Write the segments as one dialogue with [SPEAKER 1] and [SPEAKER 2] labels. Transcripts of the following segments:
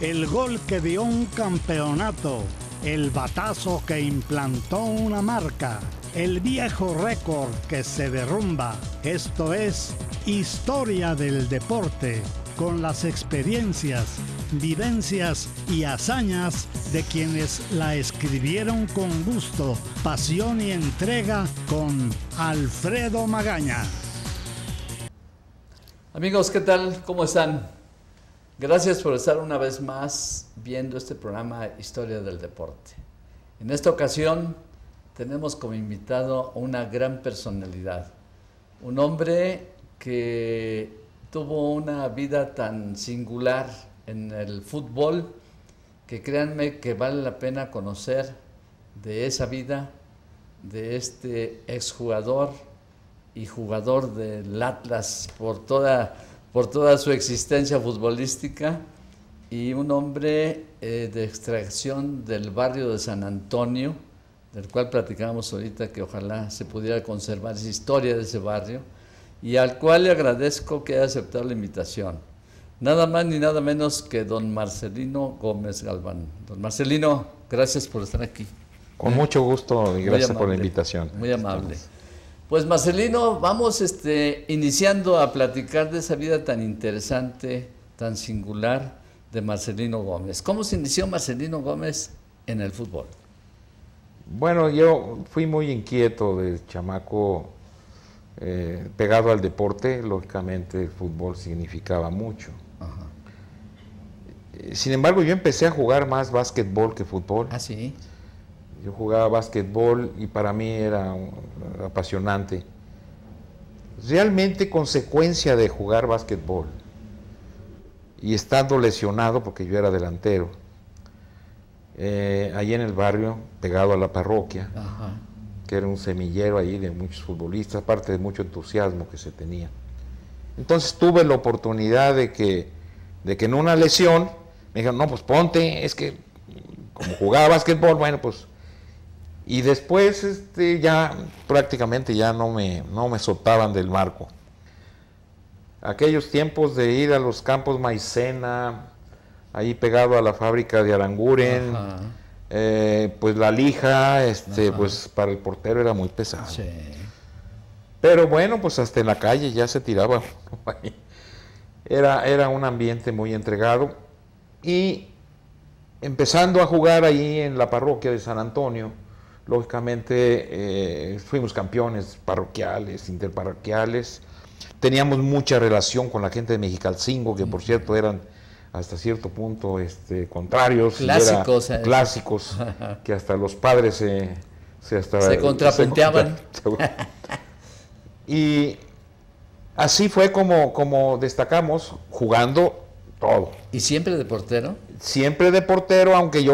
[SPEAKER 1] el gol que dio un campeonato, el batazo que implantó una marca, el viejo récord que se derrumba. Esto es Historia del Deporte, con las experiencias, vivencias y hazañas de quienes la escribieron con gusto, pasión y entrega, con Alfredo Magaña.
[SPEAKER 2] Amigos, ¿qué tal? ¿Cómo están? Gracias por estar una vez más viendo este programa Historia del Deporte. En esta ocasión tenemos como invitado a una gran personalidad, un hombre que tuvo una vida tan singular en el fútbol que créanme que vale la pena conocer de esa vida de este exjugador y jugador del Atlas por toda su existencia futbolística, y un hombre de extracción del barrio de San Antonio, del cual platicábamos ahorita que ojalá se pudiera conservar esa historia de ese barrio, y al cual le agradezco que haya aceptado la invitación. Nada más ni nada menos que don Marcelino Gómez Galván. Don Marcelino, gracias por estar aquí.
[SPEAKER 3] Con mucho gusto y gracias por la invitación.
[SPEAKER 2] Muy amable. Pues Marcelino, vamos iniciando a platicar de esa vida tan interesante, tan singular de Marcelino Gómez. ¿Cómo se inició Marcelino Gómez en el fútbol?
[SPEAKER 3] Bueno, yo fui muy inquieto de chamaco, pegado al deporte. Lógicamente el fútbol significaba mucho.
[SPEAKER 2] Ajá.
[SPEAKER 3] Sin embargo, yo empecé a jugar más básquetbol que fútbol.
[SPEAKER 2] ¿Ah, sí?
[SPEAKER 3] Yo jugaba básquetbol y para mí era apasionante. Realmente consecuencia de jugar básquetbol y estando lesionado, porque yo era delantero, ahí en el barrio, pegado a la parroquia,
[SPEAKER 2] Ajá,
[SPEAKER 3] que era un semillero ahí de muchos futbolistas, aparte de mucho entusiasmo que se tenía. Entonces tuve la oportunidad de que en una lesión me dijeron, no, pues ponte, es que como jugaba básquetbol, bueno, pues... Y después ya prácticamente ya no me soltaban del marco. Aquellos tiempos de ir a los campos Maicena, ahí pegado a la fábrica de Aranguren, pues la lija, pues para el portero era muy pesado.
[SPEAKER 2] sí.
[SPEAKER 3] Pero bueno, pues hasta en la calle ya se tiraba. Era un ambiente muy entregado. Y empezando a jugar ahí en la parroquia de San Antonio, lógicamente fuimos campeones parroquiales, interparroquiales. Teníamos mucha relación con la gente de Mexicalcingo, que por cierto eran hasta cierto punto contrarios.
[SPEAKER 2] Clásicos.
[SPEAKER 3] Clásicos, que hasta los padres
[SPEAKER 2] se contrapunteaban.
[SPEAKER 3] Y así fue como destacamos, jugando todo.
[SPEAKER 2] ¿Y siempre de portero?
[SPEAKER 3] Siempre de portero, aunque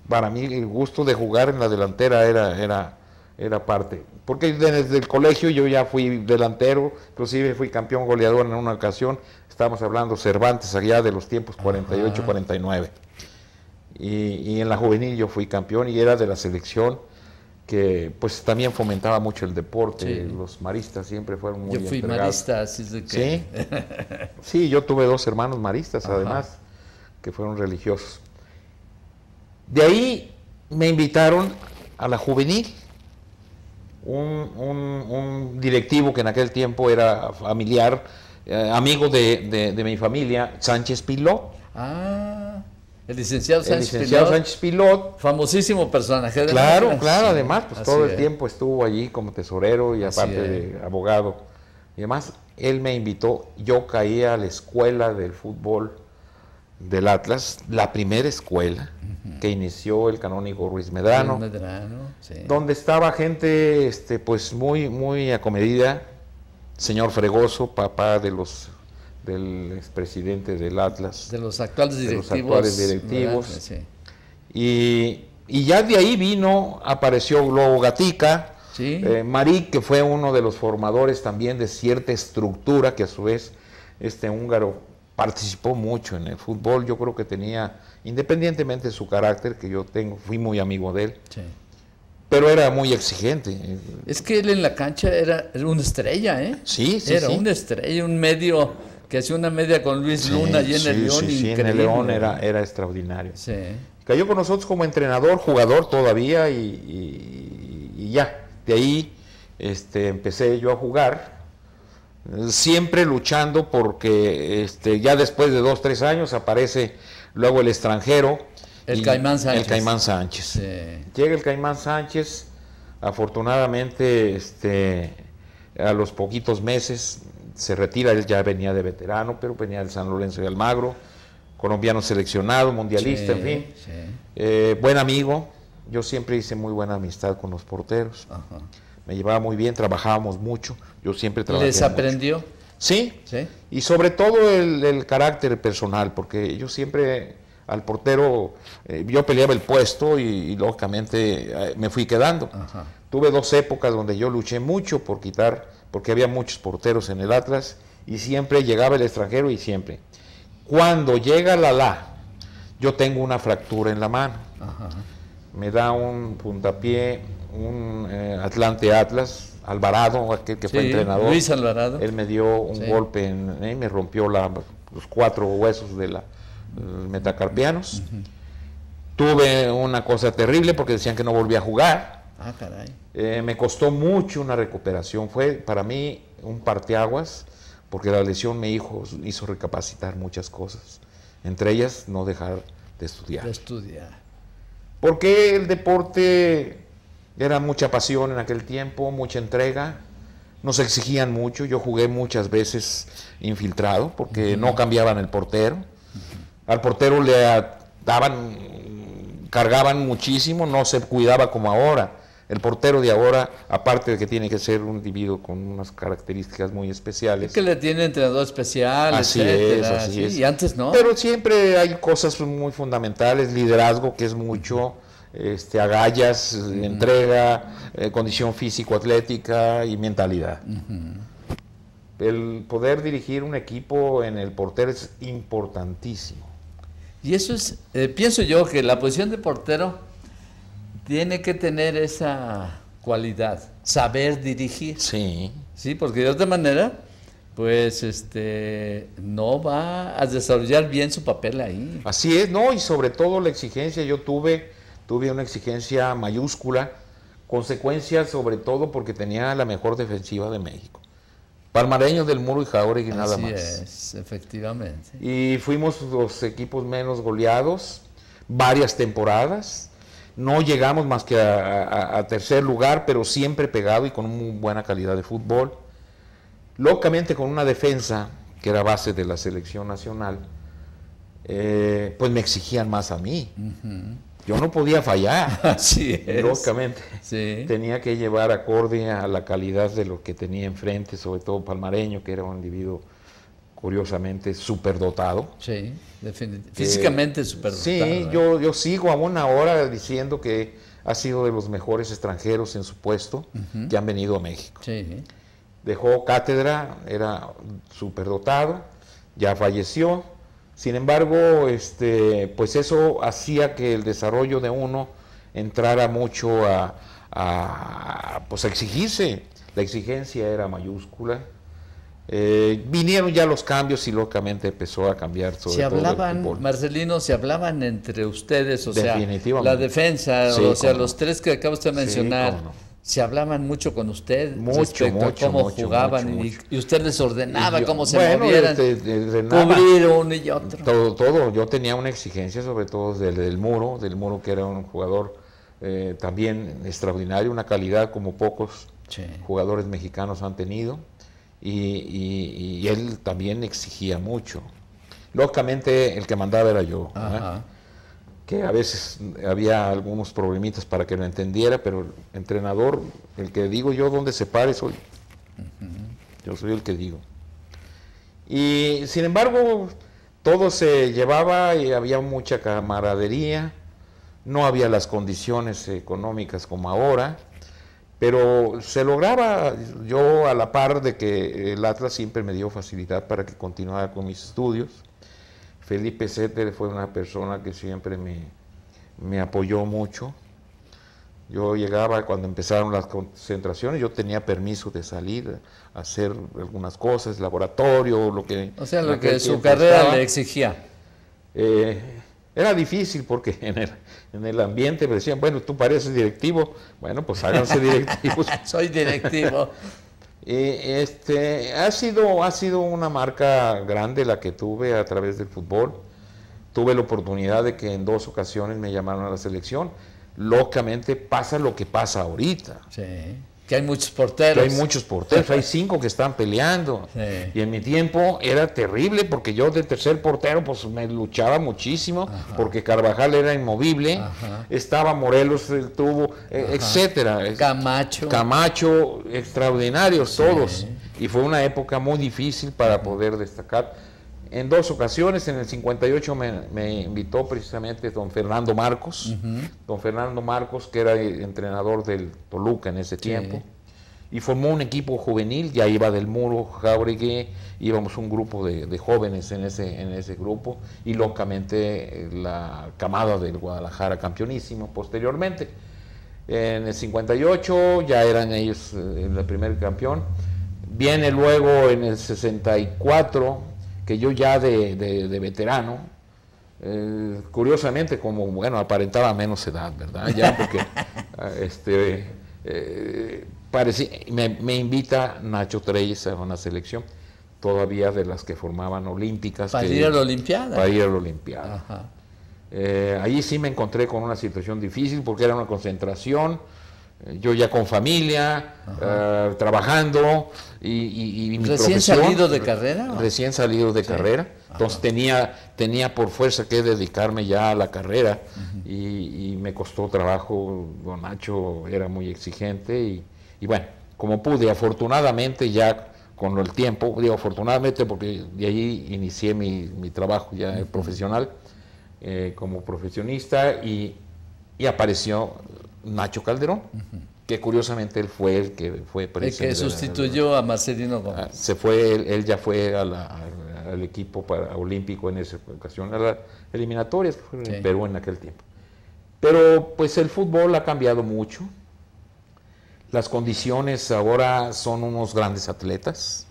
[SPEAKER 3] para mí el gusto de jugar en la delantera era parte. Porque desde el colegio yo ya fui delantero, inclusive fui campeón goleador en una ocasión. Estábamos hablando Cervantes, allá de los tiempos 48-49. Y en la juvenil yo fui campeón y era de la selección que pues también fomentaba mucho el deporte. Sí. Los maristas siempre fueron muy
[SPEAKER 2] entregados. Yo fui marista, así es de que...
[SPEAKER 3] ¿Sí? Sí, yo tuve 2 hermanos maristas, además, que fueron religiosos. De ahí me invitaron a la juvenil. Un directivo que en aquel tiempo era familiar, amigo de mi familia, Sánchez Pilot.
[SPEAKER 2] El licenciado
[SPEAKER 3] Sánchez Pilot.
[SPEAKER 2] Famosísimo personaje.
[SPEAKER 3] Claro, además, pues todo el tiempo estuvo allí como tesorero y aparte de abogado. Y además, él me invitó, yo caí a la escuela del fútbol del Atlas, la primera escuela que inició el canónigo Ruiz Medrano,
[SPEAKER 2] sí.
[SPEAKER 3] Donde estaba gente pues muy acomedida, señor Fregoso, papá del expresidente del Atlas,
[SPEAKER 2] de los actuales directivos,
[SPEAKER 3] sí. Y ya de ahí apareció Globo Gatica,
[SPEAKER 2] sí.
[SPEAKER 3] Marik, que fue uno de los formadores también de cierta estructura, que a su vez húngaro participó mucho en el fútbol. Yo creo que tenía, independientemente de su carácter, que fui muy amigo de él,
[SPEAKER 2] sí.
[SPEAKER 3] Pero era muy exigente.
[SPEAKER 2] Es que él en la cancha era una estrella, ¿eh?
[SPEAKER 3] Sí,
[SPEAKER 2] Era una estrella, un medio que hacía una media con Luis Luna y en el León,
[SPEAKER 3] sí,
[SPEAKER 2] increíble.
[SPEAKER 3] en el León era extraordinario.
[SPEAKER 2] Sí.
[SPEAKER 3] Cayó con nosotros como entrenador, jugador todavía y ya. De ahí empecé yo a jugar, siempre luchando porque ya después de 2, 3 años aparece luego el extranjero.
[SPEAKER 2] El Caimán Sánchez.
[SPEAKER 3] El Caimán Sánchez.
[SPEAKER 2] Sí.
[SPEAKER 3] Llega el Caimán Sánchez, afortunadamente a los poquitos meses se retira, él ya venía de veterano, pero venía del San Lorenzo de Almagro, colombiano seleccionado, mundialista, en fin.
[SPEAKER 2] Sí.
[SPEAKER 3] Buen amigo, yo siempre hice muy buena amistad con los porteros.
[SPEAKER 2] Ajá.
[SPEAKER 3] Me llevaba muy bien, trabajábamos mucho, yo siempre trabajé
[SPEAKER 2] ¿Les aprendió?
[SPEAKER 3] Sí,
[SPEAKER 2] Sí.
[SPEAKER 3] y sobre todo el carácter personal, porque yo siempre al portero, yo peleaba el puesto y lógicamente me fui quedando.
[SPEAKER 2] Ajá.
[SPEAKER 3] Tuve 2 épocas donde yo luché mucho por quitar, porque había muchos porteros en el Atlas y siempre llegaba el extranjero y siempre. Cuando llega Lalá, yo tengo una fractura en la mano.
[SPEAKER 2] Ajá.
[SPEAKER 3] Me da un puntapié, un Atlante Atlas, Alvarado, aquel que fue entrenador.
[SPEAKER 2] Luis Alvarado.
[SPEAKER 3] Él me dio un golpe y me rompió los 4 huesos de los metacarpianos. Tuve una cosa terrible porque decían que no volvía a jugar.
[SPEAKER 2] Ah, caray.
[SPEAKER 3] Me costó mucho una recuperación. Fue para mí un parteaguas porque la lesión me hizo recapacitar muchas cosas. Entre ellas, no dejar de estudiar.
[SPEAKER 2] De estudiar.
[SPEAKER 3] Porque el deporte era mucha pasión en aquel tiempo, mucha entrega. Nos exigían mucho. Yo jugué muchas veces infiltrado porque no cambiaban el portero. Al portero le cargaban muchísimo, no se cuidaba como ahora. El portero de ahora, aparte de que tiene que ser un individuo con unas características muy especiales.
[SPEAKER 2] Es que le tiene entrenador especial,
[SPEAKER 3] así
[SPEAKER 2] etcétera.
[SPEAKER 3] Así es.
[SPEAKER 2] Y antes no.
[SPEAKER 3] Pero siempre hay cosas muy fundamentales, liderazgo, que es mucho, agallas, entrega, condición físico-atlética y mentalidad. El poder dirigir un equipo en el portero es importantísimo.
[SPEAKER 2] Y eso es, pienso yo que la posición de portero tiene que tener esa cualidad, saber dirigir.
[SPEAKER 3] Sí.
[SPEAKER 2] Sí, porque de otra manera, pues, no va a desarrollar bien su papel ahí.
[SPEAKER 3] Así es, ¿no? Y sobre todo la exigencia, yo tuve una exigencia mayúscula, consecuencias sobre todo porque tenía la mejor defensiva de México. Palmareños del Muro y Jauregui nada más.
[SPEAKER 2] Así es, efectivamente.
[SPEAKER 3] Y fuimos los equipos menos goleados varias temporadas. No llegamos más que a tercer lugar, pero siempre pegado y con muy buena calidad de fútbol. Locamente con una defensa que era base de la selección nacional, pues me exigían más a mí. Yo no podía fallar.
[SPEAKER 2] Así es.
[SPEAKER 3] Lógicamente.
[SPEAKER 2] Sí.
[SPEAKER 3] Tenía que llevar acorde a la calidad de lo que tenía enfrente, sobre todo Palmareño, que era un individuo curiosamente superdotado.
[SPEAKER 2] Sí, definitivamente. Físicamente superdotado.
[SPEAKER 3] Sí, yo sigo aún ahora diciendo que ha sido de los mejores extranjeros en su puesto que han venido a México.
[SPEAKER 2] Sí.
[SPEAKER 3] Dejó cátedra, era superdotado, ya falleció. Sin embargo, pues eso hacía que el desarrollo de uno entrara mucho pues a exigirse. La exigencia era mayúscula. Vinieron ya los cambios y lógicamente empezó a cambiar sobre todo el fútbol.
[SPEAKER 2] Marcelino, se hablaban entre ustedes, o sea, la defensa,
[SPEAKER 3] sí,
[SPEAKER 2] o sea,
[SPEAKER 3] no.
[SPEAKER 2] Los 3 que acaba usted de mencionar,
[SPEAKER 3] sí, no.
[SPEAKER 2] se hablaban mucho con usted
[SPEAKER 3] mucho,
[SPEAKER 2] respecto a cómo jugaban y usted les ordenaba cómo se movieran, cubrir uno y otro.
[SPEAKER 3] Todo. Yo tenía una exigencia sobre todo del Muro que era un jugador también extraordinario, una calidad como pocos jugadores mexicanos han tenido. Y él también exigía mucho. Lógicamente el que mandaba era yo, que a veces había algunos problemitas para que lo entendiera, pero el entrenador, el que digo yo dónde se pare soy. Yo soy el que digo. Y sin embargo todo se llevaba y había mucha camaradería, no había las condiciones económicas como ahora, pero se lograba. Yo, a la par de que el Atlas siempre me dio facilidad para que continuara con mis estudios. Felipe Setter fue una persona que siempre me apoyó mucho. Yo llegaba cuando empezaron las concentraciones, yo tenía permiso de salir a hacer algunas cosas, laboratorio, lo que...
[SPEAKER 2] O sea, lo que su carrera le exigía.
[SPEAKER 3] Era difícil porque en el ambiente me decían, bueno, tú pareces directivo, bueno, pues háganse directivos.
[SPEAKER 2] Soy directivo.
[SPEAKER 3] Ha sido una marca grande la que tuve a través del fútbol. Tuve la oportunidad de que en 2 ocasiones me llamaron a la selección. Lógicamente pasa lo que pasa ahorita.
[SPEAKER 2] Sí, que hay muchos porteros.
[SPEAKER 3] Que hay muchos porteros, hay 5 que están peleando. Sí. Y en mi tiempo era terrible porque yo de tercer portero pues me luchaba muchísimo. Ajá. Porque Carvajal era inmovible. Ajá. Estaba Morelos, el tubo, etcétera. Camacho, extraordinarios sí. Todos. Y fue una época muy difícil para poder destacar. En 2 ocasiones, en el 58 me invitó precisamente don Fernando Marcos, don Fernando Marcos, que era entrenador del Toluca en ese tiempo, y formó un equipo juvenil, ya iba del Muro, Jauregui, íbamos un grupo de jóvenes en ese grupo, y lógicamente la camada del Guadalajara campeonísimo posteriormente. En el 58 ya eran ellos el primer campeón, viene luego en el 64, que yo ya de veterano, curiosamente como, bueno, aparentaba menos edad, ¿verdad? Ya porque me invita Nacho Treyes a una selección, todavía de las que formaban olímpicas.
[SPEAKER 2] Para ir a la Olimpiada.
[SPEAKER 3] Para ir a la Olimpiada. Ajá. Allí sí me encontré con una situación difícil porque era una concentración, yo ya con familia, trabajando y mi
[SPEAKER 2] ¿Recién salido de carrera?
[SPEAKER 3] Recién salido de carrera, entonces tenía por fuerza que dedicarme ya a la carrera y me costó trabajo, don Nacho era muy exigente y bueno, como pude, afortunadamente ya con el tiempo, digo afortunadamente porque de allí inicié mi trabajo ya profesional como profesionista y apareció Nacho Calderón, que curiosamente él fue el que fue presidente.
[SPEAKER 2] El que sustituyó a Marcelino Gómez.
[SPEAKER 3] Se fue, él ya fue al equipo olímpico en esa ocasión, a las eliminatorias, fue en Perú en aquel tiempo. Pero pues el fútbol ha cambiado mucho, las condiciones ahora son unos grandes atletas,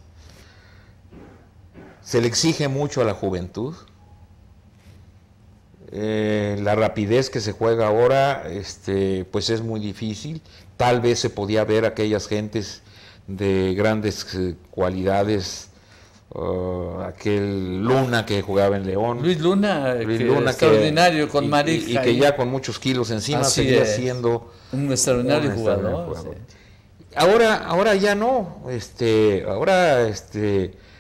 [SPEAKER 3] se le exige mucho a la juventud. La rapidez que se juega ahora pues es muy difícil. Tal vez se podía ver aquellas gentes de grandes cualidades, aquel Luna que jugaba en León,
[SPEAKER 2] Luis Luna extraordinario con Marija
[SPEAKER 3] y que ya con muchos kilos encima seguía siendo
[SPEAKER 2] un extraordinario jugador. Sí.
[SPEAKER 3] Ahora ya no, ahora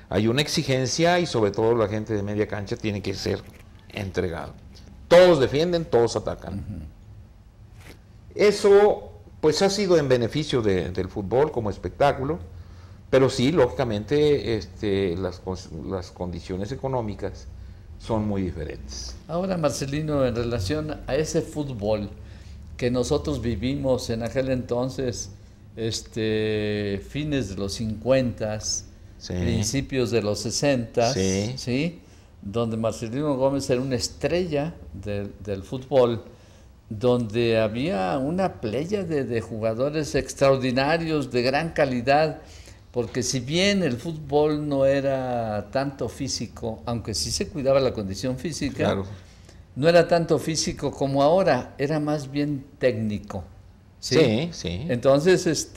[SPEAKER 3] hay una exigencia y sobre todo la gente de media cancha tiene que ser entregado. Todos defienden, todos atacan. Eso pues ha sido en beneficio del fútbol como espectáculo, pero sí, lógicamente las condiciones económicas son muy diferentes.
[SPEAKER 2] Ahora, Marcelino, en relación a ese fútbol que nosotros vivimos en aquel entonces, fines de los 50, principios de los 60, ¿sí? Donde Marcelino Gómez era una estrella del fútbol, donde había una playa de jugadores extraordinarios, de gran calidad, porque si bien el fútbol no era tanto físico, aunque sí se cuidaba la condición física, claro, no era tanto físico como ahora, era más bien técnico. Sí. Entonces,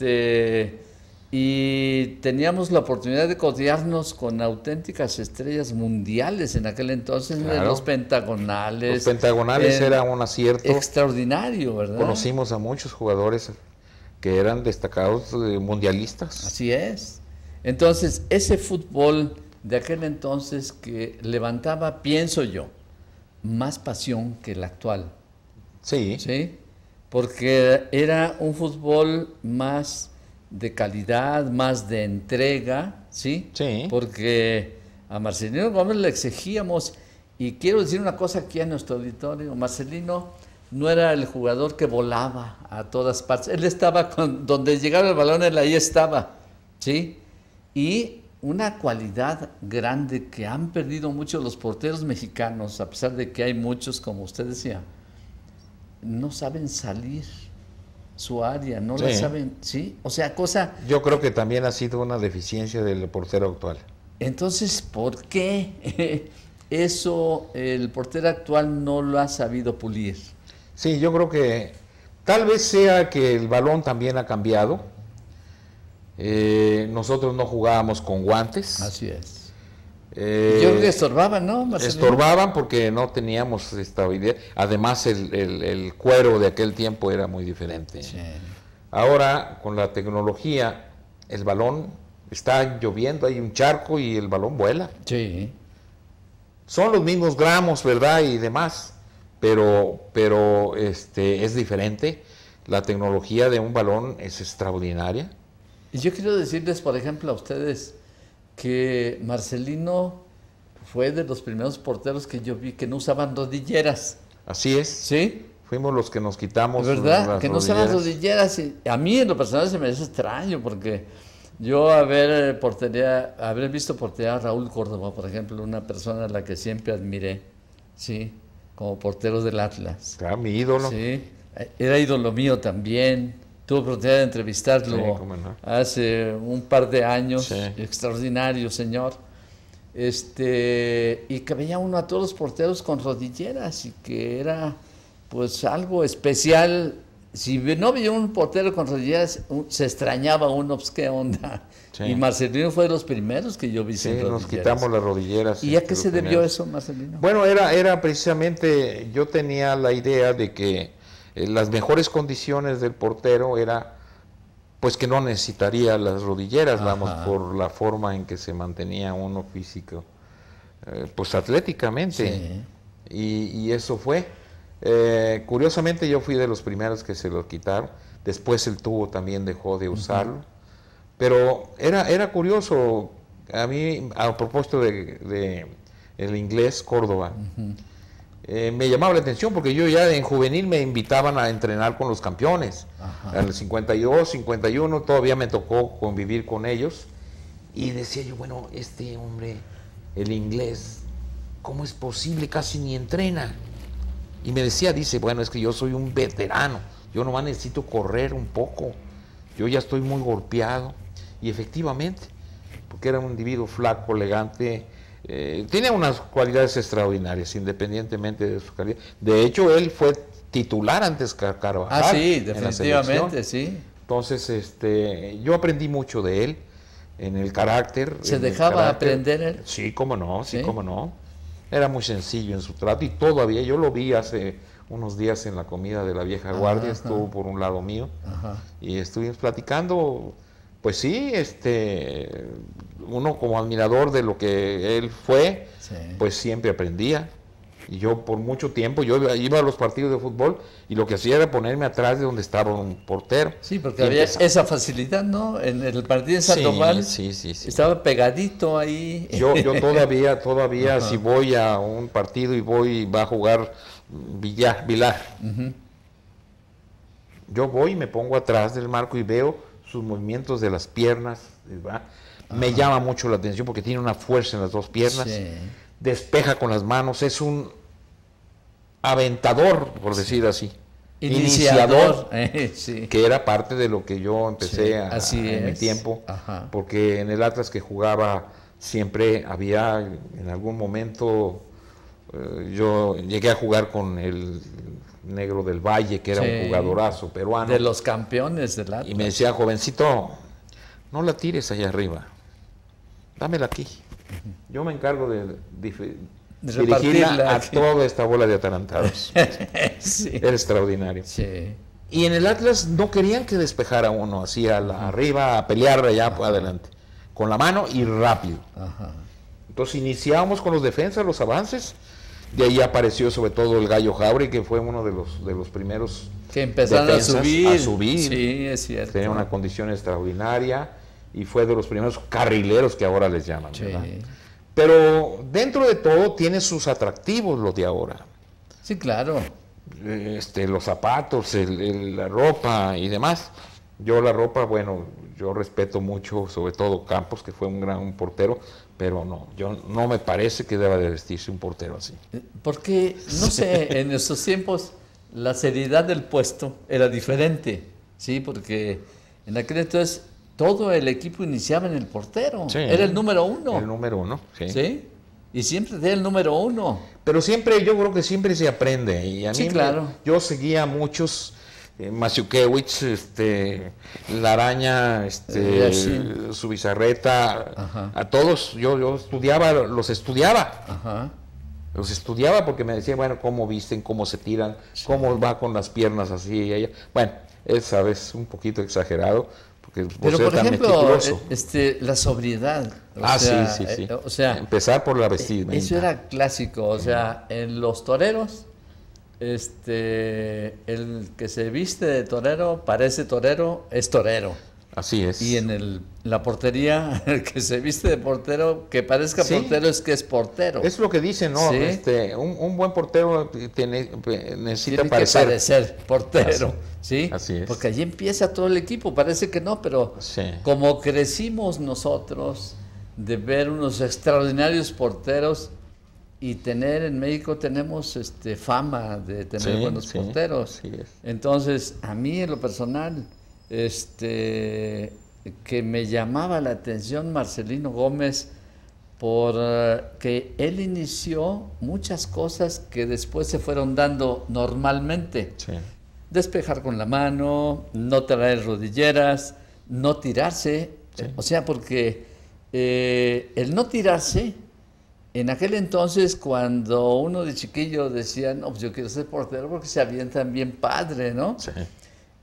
[SPEAKER 2] y teníamos la oportunidad de codearnos con auténticas estrellas mundiales en aquel entonces, claro, los Pentagonales.
[SPEAKER 3] Los Pentagonales era un acierto
[SPEAKER 2] extraordinario, ¿verdad?
[SPEAKER 3] Conocimos a muchos jugadores que eran destacados mundialistas.
[SPEAKER 2] Así es. Entonces, ese fútbol de aquel entonces que levantaba, pienso yo, más pasión que el actual.
[SPEAKER 3] Sí.
[SPEAKER 2] Porque era un fútbol más de calidad, más de entrega, ¿sí? Porque a Marcelino Gómez le exigíamos, y quiero decir una cosa aquí a nuestro auditorio, Marcelino no era el jugador que volaba a todas partes, él estaba donde llegaba el balón, él ahí estaba, ¿sí? Y una cualidad grande que han perdido mucho los porteros mexicanos, a pesar de que hay muchos, como usted decía, no saben salir. su área, no la saben, ¿sí? O sea,
[SPEAKER 3] Yo creo que también ha sido una deficiencia del portero actual.
[SPEAKER 2] Entonces, ¿por qué eso el portero actual no lo ha sabido pulir?
[SPEAKER 3] Sí, yo creo que tal vez sea que el balón también ha cambiado. Nosotros no jugábamos con guantes.
[SPEAKER 2] Así es. Yo creo que estorbaban, ¿no, Marcelino?
[SPEAKER 3] Estorbaban porque no teníamos estabilidad. Además, el cuero de aquel tiempo era muy diferente.
[SPEAKER 2] Sí.
[SPEAKER 3] Ahora, con la tecnología, el balón está lloviendo, hay un charco y el balón vuela.
[SPEAKER 2] Sí.
[SPEAKER 3] Son los mismos gramos, ¿verdad? Y demás, pero es diferente. La tecnología de un balón es extraordinaria.
[SPEAKER 2] Y yo quiero decirles, por ejemplo, a ustedes que Marcelino fue de los primeros porteros que yo vi que no usaban rodilleras.
[SPEAKER 3] Así es.
[SPEAKER 2] ¿Sí?
[SPEAKER 3] Fuimos los que nos quitamos
[SPEAKER 2] ¿verdad?
[SPEAKER 3] las
[SPEAKER 2] Que no usaban rodilleras. Y a mí en lo personal se me hace extraño porque yo haber visto portería a Raúl Córdoba, por ejemplo, una persona a la que siempre admiré, ¿sí? Como portero del Atlas.
[SPEAKER 3] Claro, mi ídolo.
[SPEAKER 2] Sí, era ídolo mío también. Tuve oportunidad de entrevistarlo hace un par de años.
[SPEAKER 3] Sí.
[SPEAKER 2] Extraordinario, señor. Y que veía uno a todos los porteros con rodilleras y que era pues algo especial. Si no veía un portero con rodilleras, se extrañaba uno, pues qué onda. Sí. Y Marcelino fue de los primeros que yo vi sin rodilleras.
[SPEAKER 3] Nos quitamos las rodilleras.
[SPEAKER 2] ¿Y a qué se debió eso, Marcelino?
[SPEAKER 3] Bueno, era precisamente, yo tenía la idea de que las mejores condiciones del portero era pues que no necesitaría las rodilleras, vamos, por la forma en que se mantenía uno físico, pues atléticamente. Sí. Y eso fue. Curiosamente yo fui de los primeros que se lo quitaron, después el tubo también dejó de usarlo, pero era curioso. A mí, a propósito de el inglés Córdoba, me llamaba la atención porque yo ya en juvenil me invitaban a entrenar con los campeones. En el 52, 51 todavía me tocó convivir con ellos y decía yo, bueno, este hombre, el inglés, ¿cómo es posible? Casi ni entrena. Y me dice, bueno, es que yo soy un veterano, yo nomás necesito correr un poco, yo ya estoy muy golpeado. Y efectivamente, porque era un individuo flaco, elegante, tiene unas cualidades extraordinarias, independientemente de su calidad. De hecho, él fue titular antes que Carvajal.
[SPEAKER 2] Ah, sí, definitivamente, sí.
[SPEAKER 3] Entonces, yo aprendí mucho de él, en el carácter.
[SPEAKER 2] ¿Se dejaba aprender él?
[SPEAKER 3] Sí, cómo no, sí, cómo no. Era muy sencillo en su trato y todavía, yo lo vi hace unos días en la comida de la vieja guardia, estuvo por un lado mío y estuvimos platicando. Pues sí, uno como admirador de lo que él fue, pues siempre aprendía. Y yo por mucho tiempo, yo iba a los partidos de fútbol y lo que hacía era ponerme atrás de donde estaba un portero.
[SPEAKER 2] Sí, porque había esa facilidad, ¿no? En el partido de Sandoval estaba pegadito ahí.
[SPEAKER 3] Yo todavía si voy a un partido y va a jugar Vilar, yo voy y me pongo atrás del marco y veo sus movimientos de las piernas, ¿verdad? Me llama mucho la atención porque tiene una fuerza en las dos piernas, despeja con las manos, es un aventador, por decir así.
[SPEAKER 2] Iniciador,
[SPEAKER 3] que era parte de lo que yo empecé en mi tiempo, porque en el Atlas que jugaba siempre había, en algún momento, yo llegué a jugar con el Negro del Valle, que era un jugadorazo peruano.
[SPEAKER 2] De los campeones del Atlas.
[SPEAKER 3] Y me decía, jovencito, no la tires allá arriba, dámela aquí. Yo me encargo de dirigirla a toda esta bola de atarantados. Era extraordinario. Y en el Atlas no querían que despejara uno así arriba, a pelear allá adelante, con la mano y rápido. Entonces iniciábamos con los defensas, los avances. De ahí apareció sobre todo el Gallo Jauregui, que fue uno de los primeros
[SPEAKER 2] que empezaron a subir.
[SPEAKER 3] Sí, es cierto. Tenía una condición extraordinaria y fue de los primeros carrileros que ahora les llaman, ¿verdad? Pero dentro de todo tiene sus atractivos los de ahora.
[SPEAKER 2] Sí, claro.
[SPEAKER 3] Los zapatos, la ropa y demás. Yo la ropa, bueno, yo respeto mucho, sobre todo Campos, que fue un gran portero, pero no me parece que deba de vestirse un portero así.
[SPEAKER 2] Porque, no sé, en esos tiempos la seriedad del puesto era diferente. Sí, porque en aquel entonces todo el equipo iniciaba en el portero.
[SPEAKER 3] Sí.
[SPEAKER 2] Era el número 1.
[SPEAKER 3] El número 1, sí.
[SPEAKER 2] ¿Sí? Y siempre era el número 1.
[SPEAKER 3] Pero siempre, yo creo que siempre se aprende. Y a mí
[SPEAKER 2] Sí, claro.
[SPEAKER 3] Yo seguía a muchos, Masiukiewicz, La Araña,
[SPEAKER 2] Yashin.
[SPEAKER 3] Subizarreta,
[SPEAKER 2] Ajá.
[SPEAKER 3] a todos, yo estudiaba, los estudiaba.
[SPEAKER 2] Ajá.
[SPEAKER 3] Los estudiaba porque me decían, bueno, cómo visten, cómo se tiran, cómo va con las piernas así y ella. Bueno, esa vez un poquito exagerado, porque
[SPEAKER 2] Pero
[SPEAKER 3] ser
[SPEAKER 2] por
[SPEAKER 3] tan
[SPEAKER 2] ejemplo,
[SPEAKER 3] meticuloso.
[SPEAKER 2] La sobriedad. O sea,
[SPEAKER 3] Sí.
[SPEAKER 2] O sea,
[SPEAKER 3] empezar por la vestimenta.
[SPEAKER 2] eso era clásico. O sea, en los toreros, el que se viste de torero, parece torero, es torero.
[SPEAKER 3] Así es.
[SPEAKER 2] Y en la portería, el que se viste de portero, que parezca
[SPEAKER 3] Sí.
[SPEAKER 2] portero, es que es portero.
[SPEAKER 3] Es lo que dicen, ¿no?
[SPEAKER 2] Sí.
[SPEAKER 3] Un buen portero necesita
[SPEAKER 2] Tiene
[SPEAKER 3] parecer.
[SPEAKER 2] que parecer portero, ¿sí?
[SPEAKER 3] Así es.
[SPEAKER 2] Porque allí empieza todo el equipo, parece que no, pero
[SPEAKER 3] Sí.
[SPEAKER 2] como crecimos nosotros de ver unos extraordinarios porteros y tener en México tenemos fama de tener
[SPEAKER 3] Sí,
[SPEAKER 2] buenos
[SPEAKER 3] sí,
[SPEAKER 2] porteros.
[SPEAKER 3] así es.
[SPEAKER 2] Entonces, a mí en lo personal, que me llamaba la atención Marcelino Gómez porque él inició muchas cosas que después se fueron dando normalmente.
[SPEAKER 3] Sí.
[SPEAKER 2] Despejar con la mano, no traer rodilleras, no tirarse.
[SPEAKER 3] Sí.
[SPEAKER 2] O sea, porque el no tirarse, en aquel entonces cuando uno de chiquillo decía, no, pues yo quiero ser portero porque se avientan bien padre, ¿no?
[SPEAKER 3] Sí.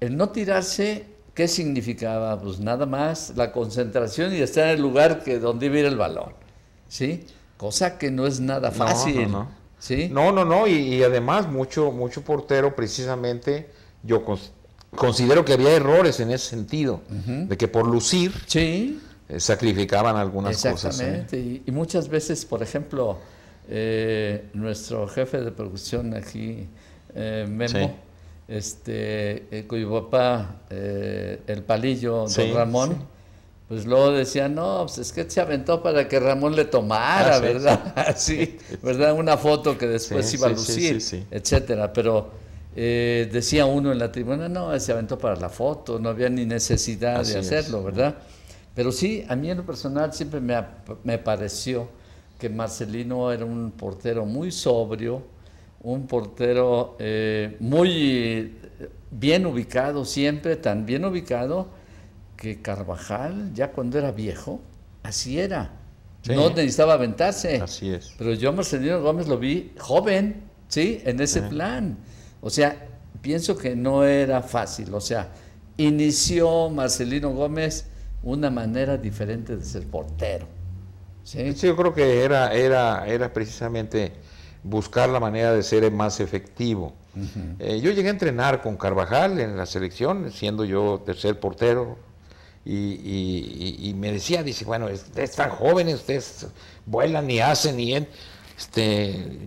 [SPEAKER 2] El no tirarse, ¿qué significaba? Pues nada más la concentración y estar en el lugar donde iba a ir el balón, ¿sí? Cosa que no es nada fácil,
[SPEAKER 3] No.
[SPEAKER 2] ¿sí?
[SPEAKER 3] No, y además mucho portero precisamente, yo considero que había errores en ese sentido, de que por lucir
[SPEAKER 2] Sí,
[SPEAKER 3] sacrificaban algunas cosas.
[SPEAKER 2] exactamente. Y muchas veces, por ejemplo, nuestro jefe de producción aquí, Memo, cuyo papá, el palillo,
[SPEAKER 3] Sí,
[SPEAKER 2] don Ramón,
[SPEAKER 3] sí.
[SPEAKER 2] pues luego decía, no, pues es que se aventó para que Ramón le tomara,
[SPEAKER 3] Ah, sí,
[SPEAKER 2] ¿verdad? Así, ¿verdad? Una foto que después
[SPEAKER 3] Sí,
[SPEAKER 2] iba a
[SPEAKER 3] sí,
[SPEAKER 2] lucir,
[SPEAKER 3] sí.
[SPEAKER 2] etcétera. Pero decía uno en la tribuna, no, se aventó para la foto, no había ni necesidad
[SPEAKER 3] Así
[SPEAKER 2] de
[SPEAKER 3] es.
[SPEAKER 2] hacerlo, ¿verdad? Pero sí, a mí en lo personal siempre me pareció que Marcelino era un portero muy sobrio, un portero muy bien ubicado siempre, tan bien ubicado que Carvajal, ya cuando era viejo, así era.
[SPEAKER 3] Sí.
[SPEAKER 2] No necesitaba aventarse.
[SPEAKER 3] Así es.
[SPEAKER 2] Pero yo a Marcelino Gómez lo vi joven, ¿sí? En ese
[SPEAKER 3] Sí.
[SPEAKER 2] plan. O sea, pienso que no era fácil. O sea, inició Marcelino Gómez una manera diferente de ser portero. ¿Sí?
[SPEAKER 3] Sí, yo creo que era precisamente buscar la manera de ser más efectivo. Yo llegué a entrenar con Carvajal en la selección, siendo yo tercer portero, y me decía, dice, bueno, ustedes están jóvenes, ustedes vuelan y hacen, y él,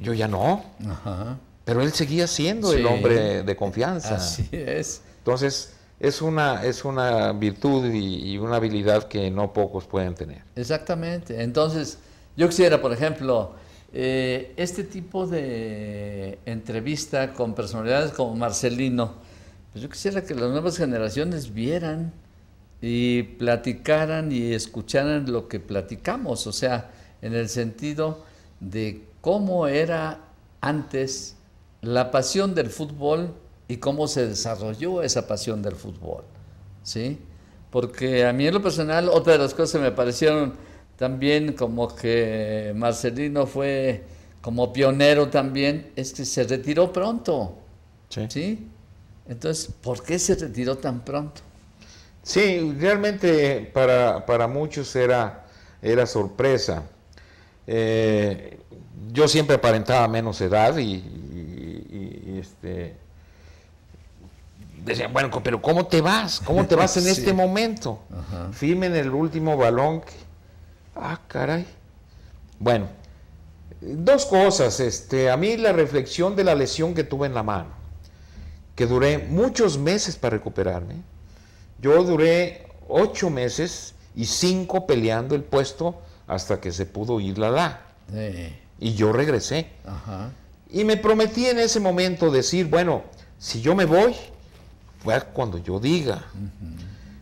[SPEAKER 3] yo ya no,
[SPEAKER 2] Ajá.
[SPEAKER 3] pero él seguía siendo
[SPEAKER 2] Sí.
[SPEAKER 3] el hombre de confianza.
[SPEAKER 2] Así es.
[SPEAKER 3] Entonces, es una virtud y una habilidad que no pocos pueden tener.
[SPEAKER 2] Exactamente. Entonces, yo quisiera, por ejemplo, este tipo de entrevista con personalidades como Marcelino, pues yo quisiera que las nuevas generaciones vieran y platicaran y escucharan lo que platicamos, o sea, en el sentido de cómo era antes la pasión del fútbol y cómo se desarrolló esa pasión del fútbol, ¿sí? Porque a mí en lo personal, otra de las cosas que me parecieron también como que Marcelino fue como pionero también, es que se retiró pronto, ¿sí? Entonces, ¿por qué se retiró tan pronto?
[SPEAKER 3] Sí, realmente para muchos era sorpresa. Yo siempre aparentaba menos edad y decían, bueno, pero ¿cómo te vas? ¿Cómo te vas en
[SPEAKER 2] Sí.
[SPEAKER 3] este momento?
[SPEAKER 2] Ajá.
[SPEAKER 3] Firme en el último balón. Caray. Bueno, dos cosas. A mí la reflexión de la lesión que tuve en la mano, que duré muchos meses para recuperarme. Yo duré 8 meses y 5 peleando el puesto hasta que se pudo ir la.
[SPEAKER 2] Sí.
[SPEAKER 3] Y yo regresé.
[SPEAKER 2] Ajá.
[SPEAKER 3] Y me prometí en ese momento decir, bueno, si yo me voy, fue cuando yo diga.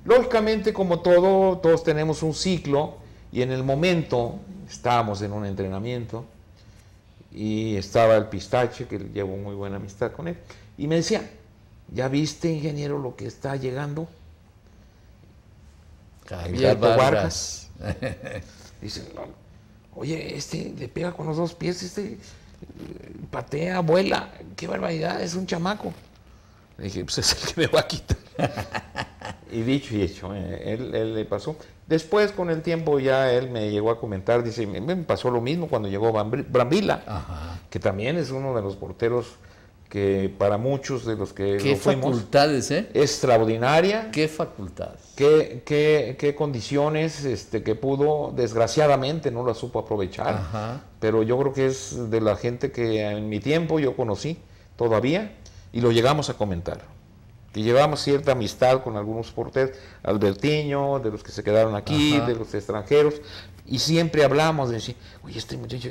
[SPEAKER 3] Lógicamente, como todos tenemos un ciclo, y en el momento estábamos en un entrenamiento y estaba el Pistache, que llevo muy buena amistad con él, y me decía, ¿ya viste, ingeniero, lo que está llegando? El Gato Vargas. Dice, oye, le pega con los dos pies, patea, vuela, qué barbaridad, es un chamaco. Le dije, pues es el que me va a quitar. Y dicho y hecho, él le pasó. Después, con el tiempo, ya él me llegó a comentar, dice, me pasó lo mismo cuando llegó Brambila,
[SPEAKER 2] Ajá.
[SPEAKER 3] que también es uno de los porteros que para muchos de los que
[SPEAKER 2] qué
[SPEAKER 3] lo fuimos,
[SPEAKER 2] facultades,
[SPEAKER 3] extraordinaria.
[SPEAKER 2] Qué facultades.
[SPEAKER 3] Qué condiciones que pudo, desgraciadamente no la supo aprovechar.
[SPEAKER 2] Ajá.
[SPEAKER 3] Pero yo creo que es de la gente que en mi tiempo yo conocí todavía y lo llegamos a comentar. Que llevamos cierta amistad con algunos porteros, Albertiño, de los que se quedaron aquí,
[SPEAKER 2] Ajá.
[SPEAKER 3] de los extranjeros, y siempre hablamos de decir, oye, este muchacho,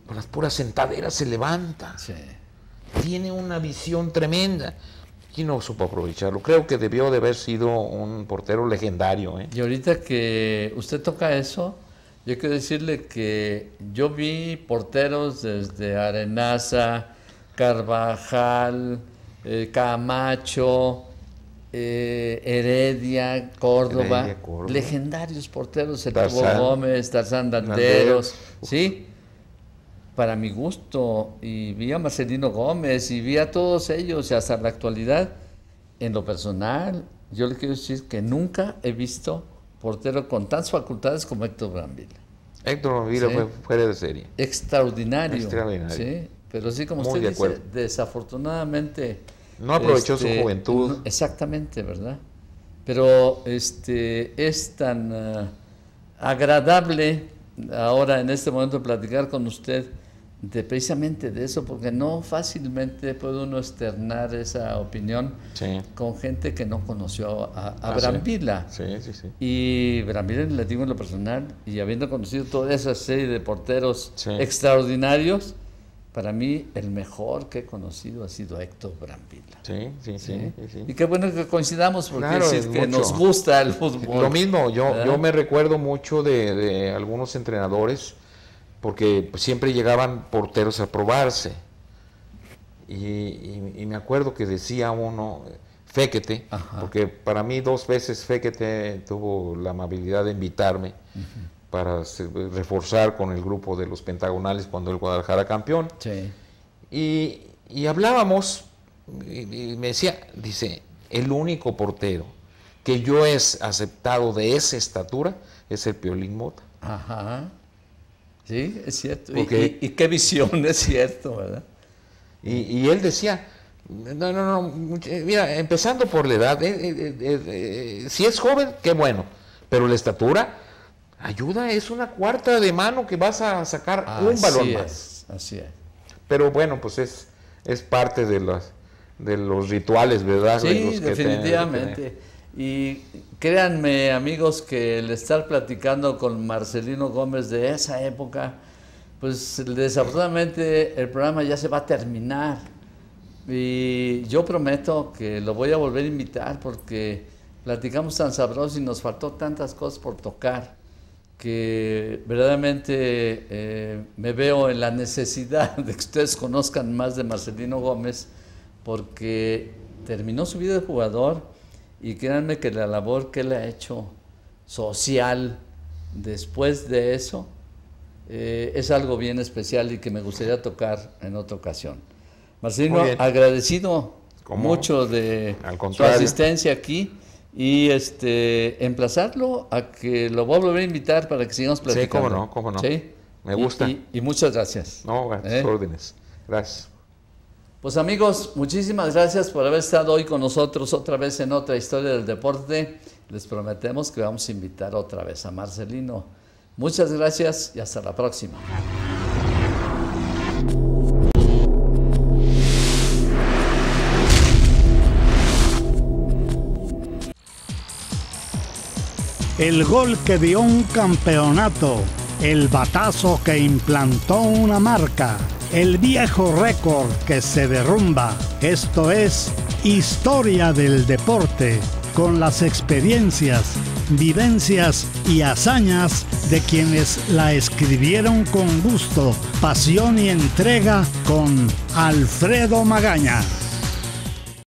[SPEAKER 3] con las puras sentaderas se levanta.
[SPEAKER 2] Sí.
[SPEAKER 3] Tiene una visión tremenda y no supo aprovecharlo. Creo que debió de haber sido un portero legendario.
[SPEAKER 2] Y ahorita que usted toca eso, yo quiero decirle que yo vi porteros desde Arenaza, Carvajal, Camacho, Heredia, Córdoba, legendarios porteros, el Tubo Gómez, Tarzán Landeros, ¿sí? Para mi gusto, y vi a Marcelino Gómez, y vi a todos ellos, y hasta la actualidad, en lo personal, yo le quiero decir que nunca he visto portero con tantas facultades como Héctor Brambila.
[SPEAKER 3] Héctor Brambila fue fuera de serie.
[SPEAKER 2] Extraordinario. ¿Sí? Pero sí, como usted dice, desafortunadamente...
[SPEAKER 3] No aprovechó su juventud.
[SPEAKER 2] Exactamente, ¿verdad? Pero es tan agradable ahora en este momento platicar con usted precisamente de eso, porque no fácilmente puede uno externar esa opinión con gente que no conoció a Brambila.
[SPEAKER 3] Sí.
[SPEAKER 2] Y Brambila, le digo en lo personal, y habiendo conocido toda esa serie de porteros extraordinarios, para mí el mejor que he conocido ha sido Héctor Brambila.
[SPEAKER 3] Sí.
[SPEAKER 2] Y qué bueno que coincidamos, porque claro, es que nos gusta el fútbol.
[SPEAKER 3] Lo mismo, yo me recuerdo mucho de algunos entrenadores, porque siempre llegaban porteros a probarse. Y me acuerdo que decía uno, Féquete, porque para mí 2 veces Féquete tuvo la amabilidad de invitarme para reforzar con el grupo de los Pentagonales cuando el Guadalajara campeón. Y hablábamos, y me decía, dice, el único portero que yo he aceptado de esa estatura es el Piolín Mota.
[SPEAKER 2] Sí, es cierto. Y qué visión, es cierto, ¿verdad?
[SPEAKER 3] Y él decía, no, mira, empezando por la edad, si es joven, qué bueno, pero la estatura ayuda, es una cuarta de mano que vas a sacar un balón más.
[SPEAKER 2] Así es.
[SPEAKER 3] Pero bueno, pues es parte de los rituales, ¿verdad?
[SPEAKER 2] Sí, definitivamente. Y créanme, amigos, que el estar platicando con Marcelino Gómez de esa época, pues desafortunadamente el programa ya se va a terminar. Y yo prometo que lo voy a volver a invitar porque platicamos tan sabroso y nos faltó tantas cosas por tocar, que verdaderamente me veo en la necesidad de que ustedes conozcan más de Marcelino Gómez, porque terminó su vida de jugador y créanme que la labor que él ha hecho social después de eso es algo bien especial y que me gustaría tocar en otra ocasión. Marcelino, agradecido mucho de su asistencia aquí. Y emplazarlo a que lo voy a volver a invitar para que sigamos platicando.
[SPEAKER 3] Sí, cómo no.
[SPEAKER 2] ¿Sí?
[SPEAKER 3] Me gusta.
[SPEAKER 2] Y muchas gracias.
[SPEAKER 3] No, a tus órdenes. Gracias.
[SPEAKER 2] Pues amigos, muchísimas gracias por haber estado hoy con nosotros otra vez en otra historia del deporte. Les prometemos que vamos a invitar otra vez a Marcelino. Muchas gracias y hasta la próxima.
[SPEAKER 1] El gol que dio un campeonato, el batazo que implantó una marca, el viejo récord que se derrumba. Esto es Historia del Deporte, con las experiencias, vivencias y hazañas de quienes la escribieron con gusto, pasión y entrega, con Alfredo Magaña.